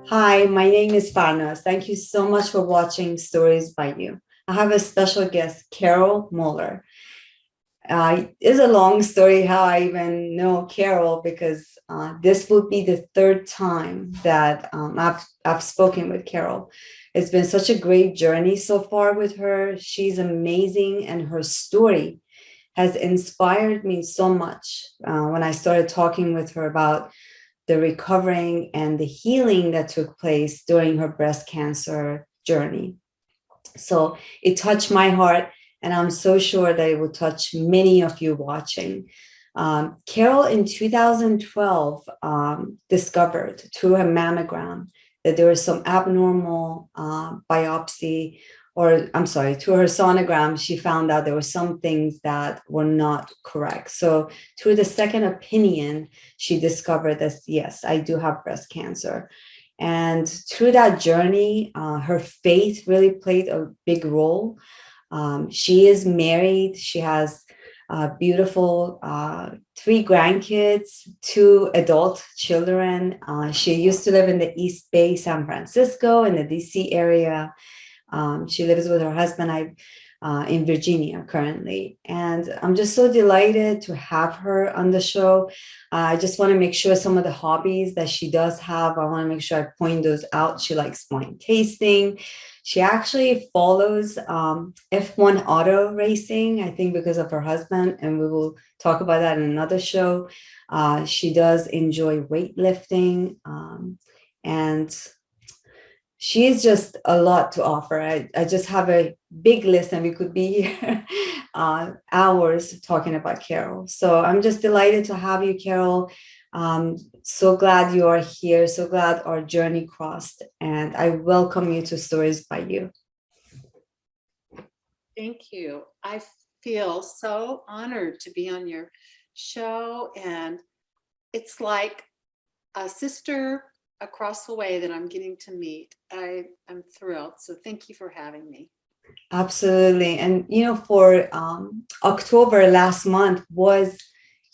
Hi, my name is Farnas. Thank you so much for watching Stories by You. I have a special guest, Carol Moeller. It's a long story how I even know Carol because this would be the third time that I've spoken with Carol. It's been such a great journey so far with her. She's amazing, and her story has inspired me so much when I started talking with her about the recovering and the healing that took place during her breast cancer journey. So it touched my heart, and I'm so sure that it will touch many of you watching. Carol in 2012 discovered through her mammogram that there was some abnormal biopsy, or I'm sorry, through her sonogram, she found out there were some things that were not correct. So through the second opinion, she discovered that, yes, I do have breast cancer. And through that journey, her faith really played a big role. She is married. She has beautiful three grandkids, two adult children. She used to live in the East Bay, San Francisco, in the DC area. She lives with her husband in Virginia currently. And I'm just so delighted to have her on the show. I just want to make sure some of the hobbies that she does have, I want to make sure I point those out. She likes wine tasting. She actually follows F1 auto racing, I think because of her husband, and we will talk about that in another show. She does enjoy weightlifting, and she is just a lot to offer. I just have a big list, and we could be here hours talking about Carol. So I'm just delighted to have you, Carol. So glad you are here. So glad our journey crossed. And I welcome you to Stories by You. Thank you. I feel so honored to be on your show, and it's like a sister across the way that I'm getting to meet. I'm thrilled. So thank you for having me. Absolutely. And, for October last month was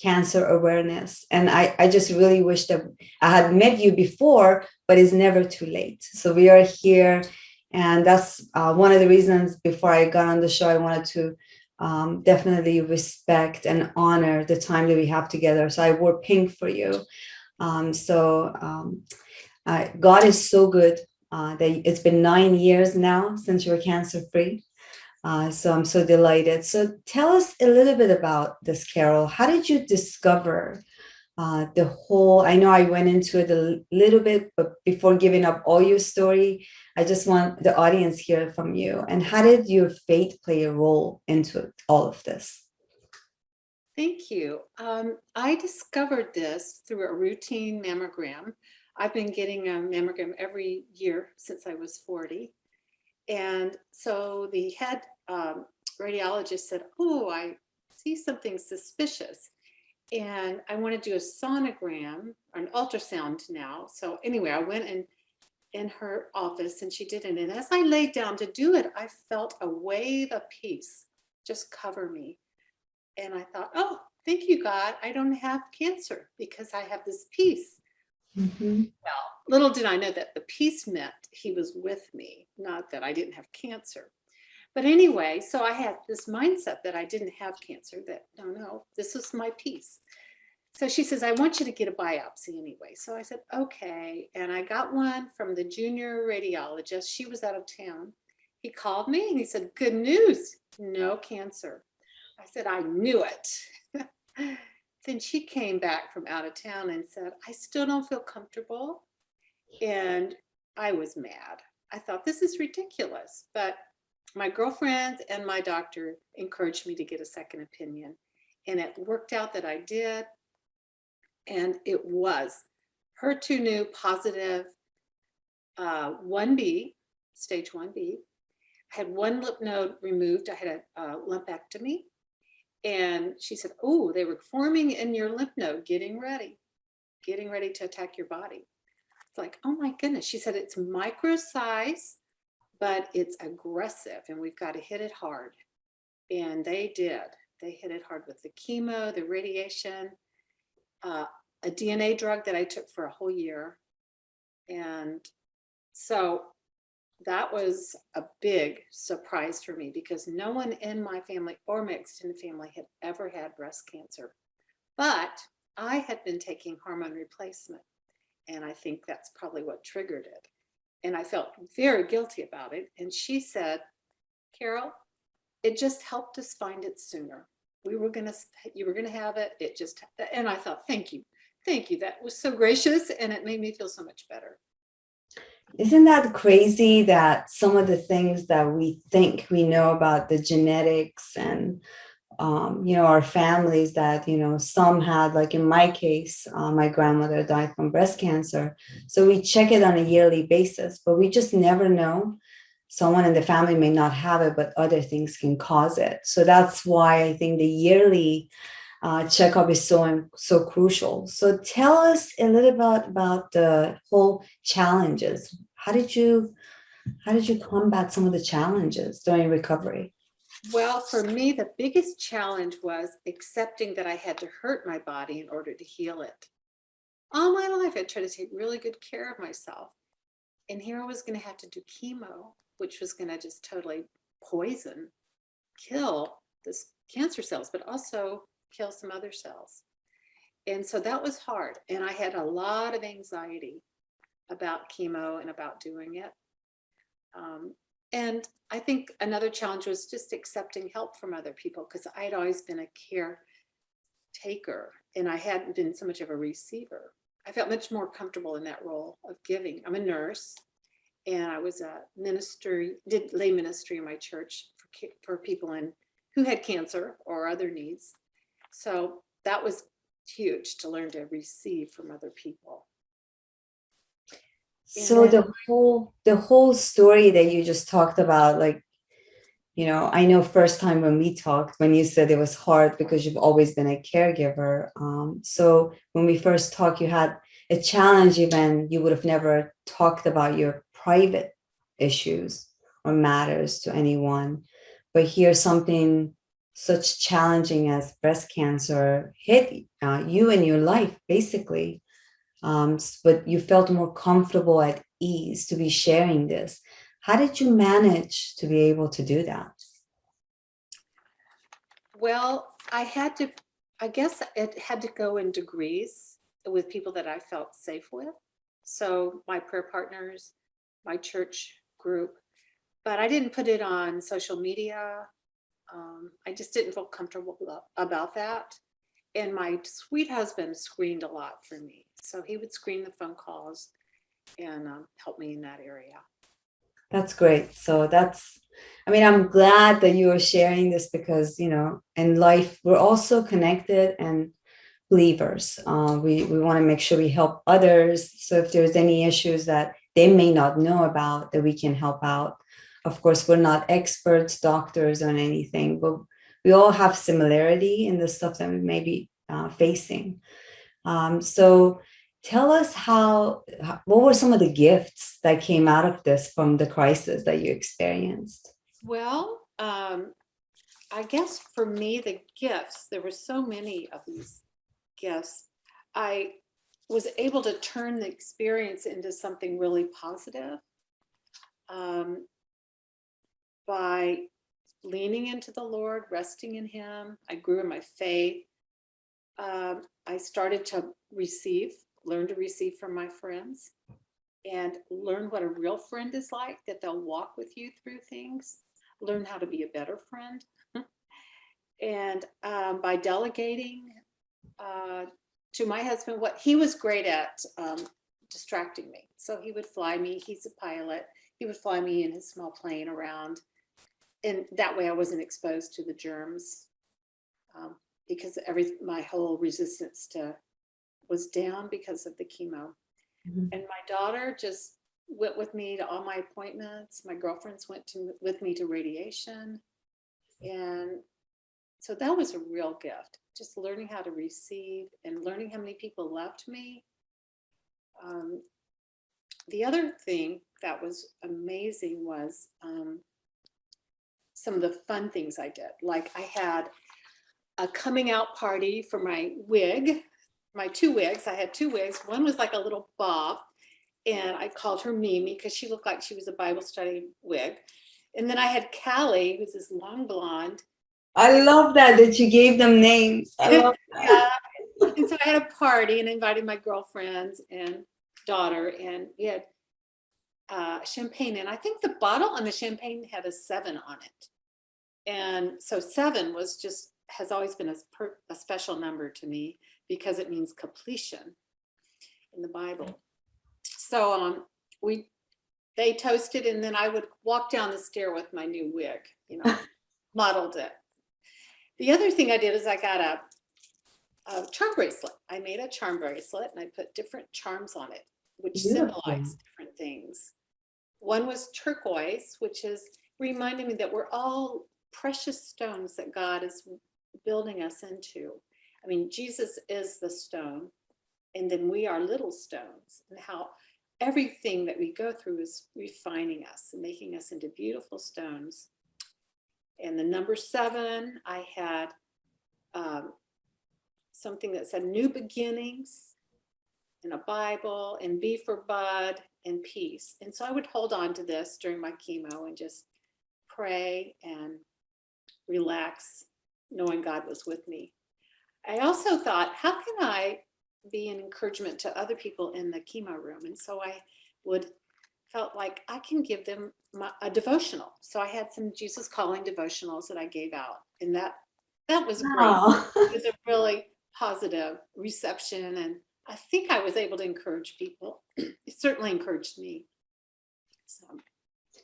Cancer Awareness. And I just really wish that I had met you before, but it's never too late. So we are here. And that's one of the reasons before I got on the show, I wanted to definitely respect and honor the time that we have together. So I wore pink for you. God is so good. That it's been 9 years now since you were cancer free. So I'm so delighted. So tell us a little bit about this, Carol. How did you discover the whole? I know I went into it a little bit, but before giving up all your story, I just want the audience hear from you. And how did your faith play a role into all of this? Thank you. I discovered this through a routine mammogram. I've been getting a mammogram every year since I was 40. And so the head radiologist said, "Oh, I see something suspicious." And I want to do a sonogram or an ultrasound now. So anyway, I went in her office and she did it. And as I laid down to do it, I felt a wave of peace just cover me. And I thought, oh, thank you, God. I don't have cancer because I have this peace. Mhm. Well, little did I know that the peace meant he was with me, not that I didn't have cancer. But anyway, so I had this mindset that I didn't have cancer, that no, this is my peace. So she says, I want you to get a biopsy anyway. So I said, okay. And I got one from the junior radiologist. She was out of town. He called me and he said, good news, no cancer. I said, I knew it. Then she came back from out of town and said, I still don't feel comfortable. And I was mad. I thought, this is ridiculous. But my girlfriends and my doctor encouraged me to get a second opinion. And it worked out that I did. And it was HER2 new positive 1B, stage 1B. I had one lymph node removed. I had a lumpectomy. And she said, oh, they were forming in your lymph node, getting ready to attack your body. It's like, oh my goodness. She said, it's micro size, but it's aggressive and we've got to hit it hard. And they did. They hit it hard with the chemo, the radiation, a DNA drug that I took for a whole year. And so that was a big surprise for me because no one in my family or my extended family had ever had breast cancer. But I had been taking hormone replacement, and I think that's probably what triggered it. And I felt very guilty about it. And she said, Carol, it just helped us find it sooner. You were gonna have it. It just, and I thought, thank you. Thank you. That was so gracious. And it made me feel so much better. Isn't that crazy that some of the things that we think we know about the genetics and our families that, some had, like in my case, my grandmother died from breast cancer. So we check it on a yearly basis, but we just never know. Someone in the family may not have it, but other things can cause it. So that's why I think the yearly checkup is so crucial. So tell us a little bit about the whole challenges. How did you combat some of the challenges during recovery? Well, for me, the biggest challenge was accepting that I had to hurt my body in order to heal it. All my life, I tried to take really good care of myself. And here I was going to have to do chemo, which was going to just totally poison, kill the cancer cells, but also kill some other cells. And so that was hard. And I had a lot of anxiety about chemo and about doing it. And I think another challenge was just accepting help from other people because I'd always been a caretaker and I hadn't been so much of a receiver. I felt much more comfortable in that role of giving. I'm a nurse and I was a minister, did lay ministry in my church for people who had cancer or other needs. So that was huge to learn to receive from other people. So the whole story that you just talked about, like, I know first time when we talked, when you said it was hard because you've always been a caregiver. So when we first talked, you had a challenge, even you would have never talked about your private issues or matters to anyone. But here something such challenging as breast cancer hit you in your life, basically. But you felt more comfortable at ease to be sharing this. How did you manage to be able to do that? Well, I guess it had to go in degrees with people that I felt safe with. So my prayer partners, my church group, but I didn't put it on social media. I just didn't feel comfortable about that. And my sweet husband screened a lot for me. So he would screen the phone calls and help me in that area. That's great. So I'm glad that you are sharing this because, in life, we're also connected and believers. We want to make sure we help others. So if there's any issues that they may not know about, that we can help out. Of course, we're not experts, doctors on anything, but we all have similarity in the stuff that we may be facing. So tell us what were some of the gifts that came out of this from the crisis that you experienced? Well, I guess for me, the gifts, there were so many of these gifts. I was able to turn the experience into something really positive by leaning into the Lord, resting in Him. I grew in my faith. I started to learn to receive from my friends and learn what a real friend is like, that they'll walk with you through things, learn how to be a better friend. And by delegating to my husband, what he was great at distracting me. So he would fly me, he's a pilot, he would fly me in his small plane around. And that way I wasn't exposed to the germs because my whole resistance was down because of the chemo. Mm-hmm. And my daughter just went with me to all my appointments. My girlfriends went with me to radiation. And so that was a real gift, just learning how to receive and learning how many people loved me. The other thing that was amazing was some of the fun things I did. Like I had a coming out party for my wig, my two wigs. I had two wigs. One was like a little bob, and I called her Mimi because she looked like she was a Bible study wig. And then I had Callie, who's this long blonde. I love that you gave them names. I love Yeah. And so I had a party and invited my girlfriends and daughter, and we had champagne. And I think the bottle on the champagne had a 7 on it. And so 7 has always been a special number to me because it means completion in the Bible. So they toasted, and then I would walk down the stair with my new wig, modeled it. The other thing I did is I got a charm bracelet. I made a charm bracelet and I put different charms on it, which Beautiful. symbolize different things. One was turquoise, which reminding me that we're all precious stones that God is building us into. I mean, Jesus is the stone, and then we are little stones, and how everything that we go through is refining us and making us into beautiful stones. And the number 7, I had something that said new beginnings in a Bible, and B for bud, and peace. And so I would hold on to this during my chemo and just pray and relax, knowing God was with me. I also thought, how can I be an encouragement to other people in the chemo room? And so I felt like I can give them a devotional. So I had some Jesus Calling devotionals that I gave out, and that was great. Wow. It was a really positive reception, and I think I was able to encourage people. It certainly encouraged me. So.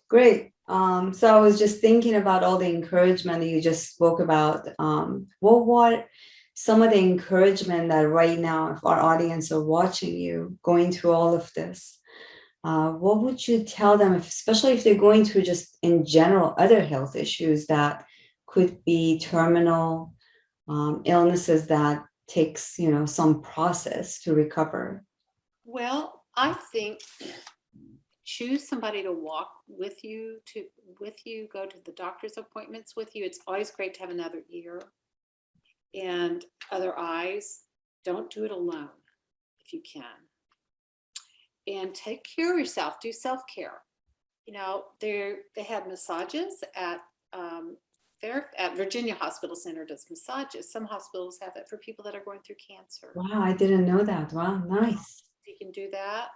Great. So I was just thinking about all the encouragement that you just spoke about. What some of the encouragement that right now, if our audience are watching you going through all of this, what would you tell them, especially if they're going through just in general other health issues that could be terminal illnesses that takes, some process to recover? Well, I think choose somebody to walk with you, go to the doctor's appointments with you. It's always great to have another ear and other eyes. Don't do it alone if you can. And take care of yourself. Do self-care. They had massages at Virginia Hospital Center does massages. Some hospitals have it for people that are going through cancer. Wow, I didn't know that. Wow, nice. You can do that.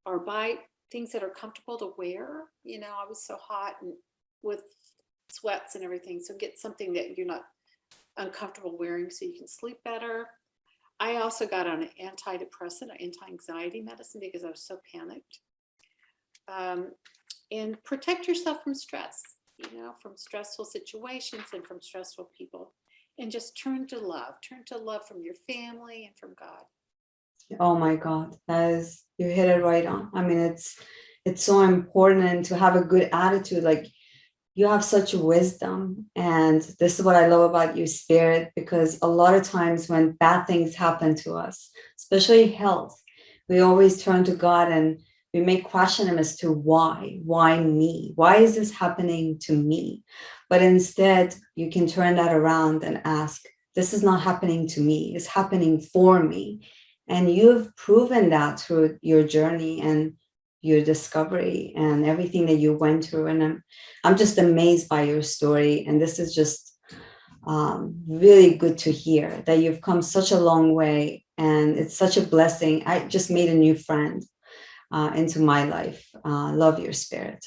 Or buy things that are comfortable to wear. I was so hot and with sweats and everything. So get something that you're not uncomfortable wearing so you can sleep better. I also got on an antidepressant, an anti-anxiety medicine because I was so panicked. And protect yourself from stress, from stressful situations and from stressful people. And just turn to love from your family and from God. Oh my God, you hit it right on. I mean, it's so important to have a good attitude. Like, you have such wisdom, and this is what I love about your spirit, because a lot of times when bad things happen to us, especially health, we always turn to God and we may question him as to why me? Why is this happening to me? But instead, you can turn that around and ask, this is not happening to me, it's happening for me. And you've proven that through your journey and your discovery and everything that you went through. And I'm just amazed by your story. And this is just really good to hear that you've come such a long way. And it's such a blessing. I just made a new friend into my life. Love your spirit.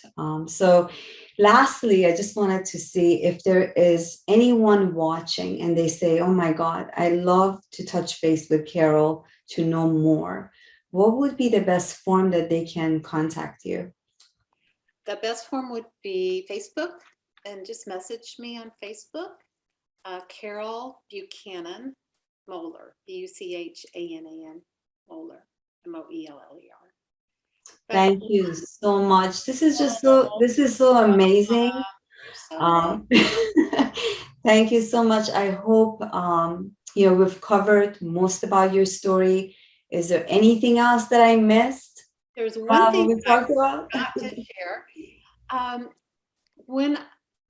So lastly, I just wanted to see if there is anyone watching and they say, oh my God, I love to touch base with Carol to know more. What would be the best form that they can contact you? The best form would be Facebook, and just message me on Facebook. Carol Buchanan Moeller, Buchanan Moeller, Moeller. Thank you so much. This is so amazing. Thank you so much. I hope we've covered most about your story. Is there anything else that I missed? There's one thing we talked about. I forgot to share. When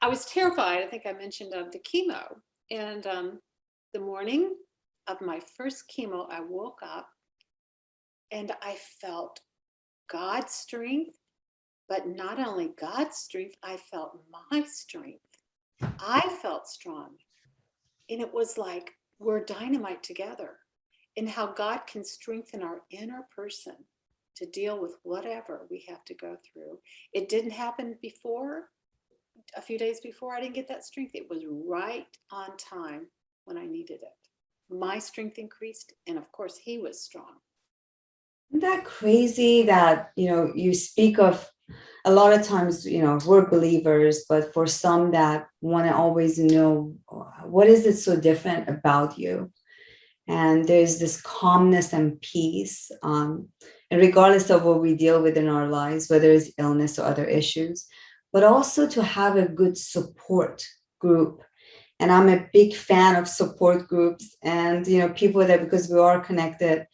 I was terrified, I think I mentioned of the chemo, and the morning of my first chemo, I woke up And I felt God's strength, but not only God's strength, I felt my strength. I felt strong. And it was like we're dynamite together. And how God can strengthen our inner person to deal with whatever we have to go through. It didn't happen before, a few days before. I didn't get that strength. It was right on time when I needed it. My strength increased, and of course, he was strong. Isn't that crazy that, you speak of a lot of times, we're believers, but for some that want to always know what is it so different about you? And there's this calmness and peace. And regardless of what we deal with in our lives, whether it's illness or other issues, but also to have a good support group. And I'm a big fan of support groups and, people that, because we are connected,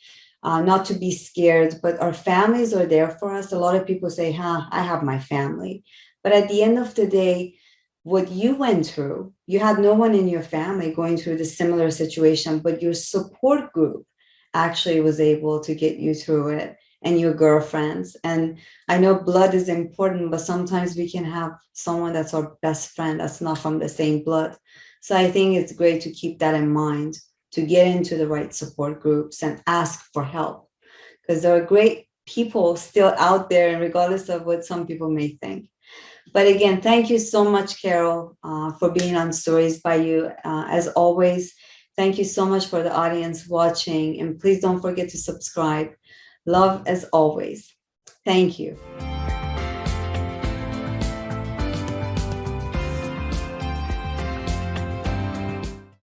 not to be scared, but our families are there for us. A lot of people say, I have my family. But at the end of the day, what you went through, you had no one in your family going through the similar situation, but your support group actually was able to get you through it, and your girlfriends. And I know blood is important, but sometimes we can have someone that's our best friend that's not from the same blood. So I think it's great to keep that in mind, to get into the right support groups and ask for help, because there are great people still out there, and regardless of what some people may think. But again, thank you so much, Carol, for being on Stories by You. As always, thank you so much for the audience watching, and please don't forget to subscribe. Love as always. Thank you.